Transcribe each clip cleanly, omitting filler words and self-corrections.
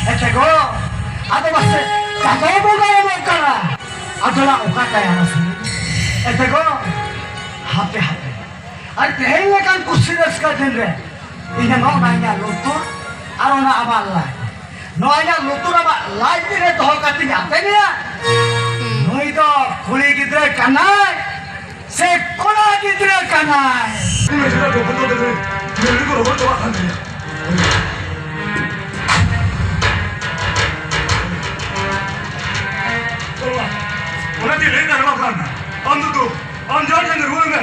Etego, ada masih jatuh bukan mukara, adalah uka kaya masih. Etego, hati-hati. Artinya kan kusiras kajen re. Ini mau nanya lutur, arona amal lah. Nanya lutur apa? Lain ini toh katanya apa ni ya? No itu kulit kita kanai, sekolah kita kanai. Ini sudah betul betul. Jadi kalau betul akan dia. Nanti lain ada makan. Anda tu, anda jangan ruang ni.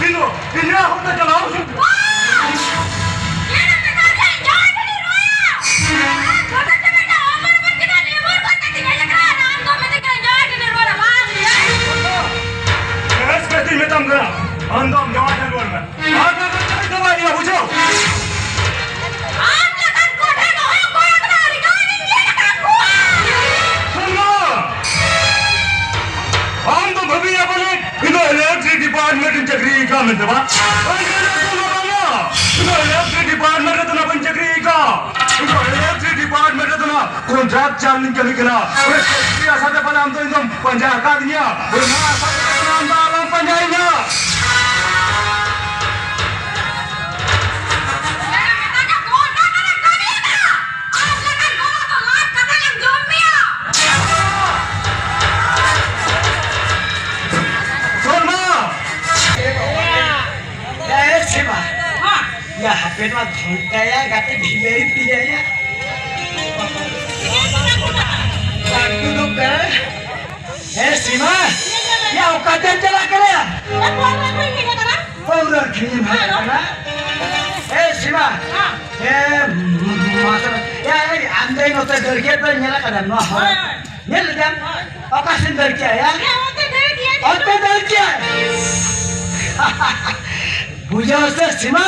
Ini aku tak jalan. Anda jangan jalan ruang ni. Anda tak jalan dia bujuk. Electric department in Chakri ka mante ba? Electric department itu na Chakri ka. Electric department itu na contract chalin kali kena. Dia asal pada am tu itu panjang kadinya. Benar asal pada am dalam panjangnya. Ya, HP mah ya, kata dibeli dia ya. Duduk kan? Sima, ya kata jalan kan ya? Powder cream mana? Sima, masa ya andai nota kerja tu nyala kan? Noh, nyala jam. Apa sih kerja ya? Apa kerja? Puja ustaz Sima,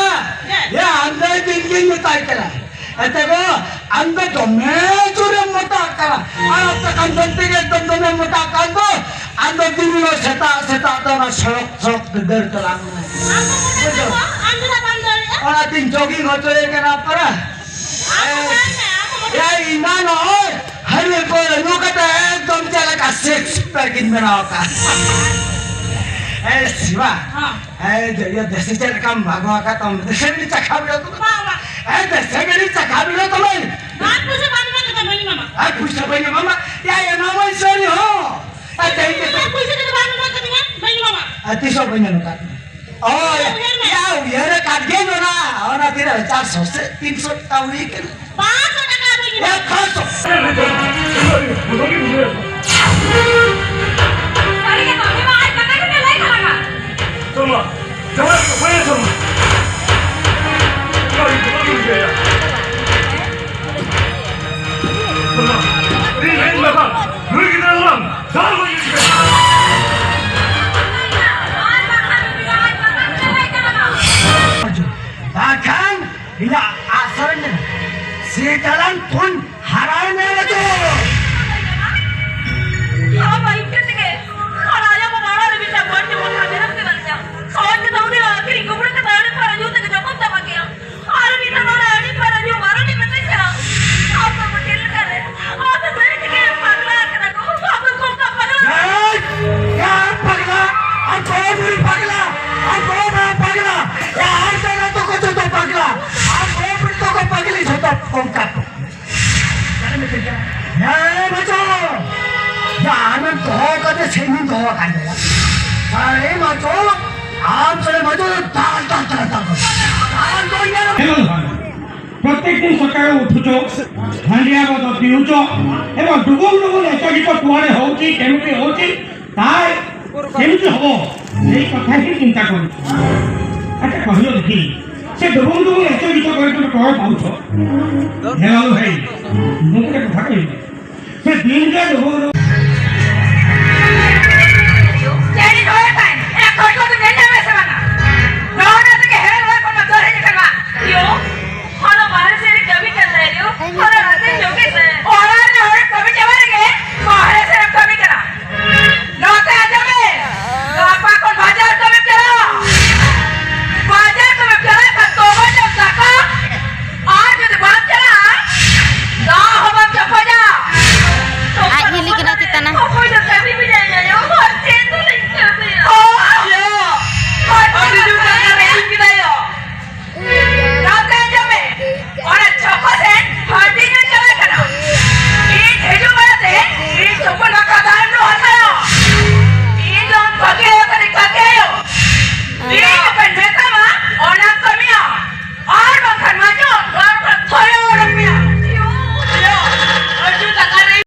ya anda tinggi mutai kala. Etego anda domen curang mutai kala. Anda kan tinggi domen mutai kala. Anda tinggi lo seta tu na sok deder telang. Anda bandar. Orang ting jogging hotel kenapa lah? Ya ina no, hari ko lu kata ekdom jalan ka six packin menawa. Sima, dia desnya kam bagwa kata, desnya ni cakap dia tu. Desnya ni cakap dia tu main. Aku sebenarnya kita bani mama. Aku sebenarnya mama, ya nama isori ho. Aku sebenarnya bani mama. Ati so banyak nak. Oh ya, ya kat geno na. Orang tidak 400 300 tahun ikan. 500 taka bani. Ya 500. Semua, jangan boleh semua. Kau itu bagi dia. Semua, ini lain macam. Dulu kita orang, dah bagi dia. Bahkan bila asalnya sejalan pun haram itu. Apa itu sih? Kalau ayah mau marah lebih tak boleh mau hadir ke dalamnya. Kawan kita udah akhirnya kubur ke dalam para juta ke Jepang tak pakai. Hari ini orang ini para juta baru di Malaysia. Apa betul kan? Apa saya juga pagla kena kau apa kau tak pagla? Ya pagla, apa beri pagla, apa orang pagla. Ya harta nak tu pagla, apa beri tu pagli sudah kongkap. Jangan macam ya macam. Ya anak tu kata seni tu kan ya. Saya macam आप चले मजो दाल प्रत्येक दिन सकाळे उठुच हांडिया गद पिउच एवं डुगुल डुगुल एचगित कुआडे होउची केमती होउची ताय केमती हबो एई कथा ही चिंता करू अच्छा कहियो देखी से डुगुल डुगुल एचगित करे तो कह पाउछ हेलालो भाई मुके कथा कहि से दिन जे डुगुल Yo, kalau bahasa ini kami kan saya, kalau nanti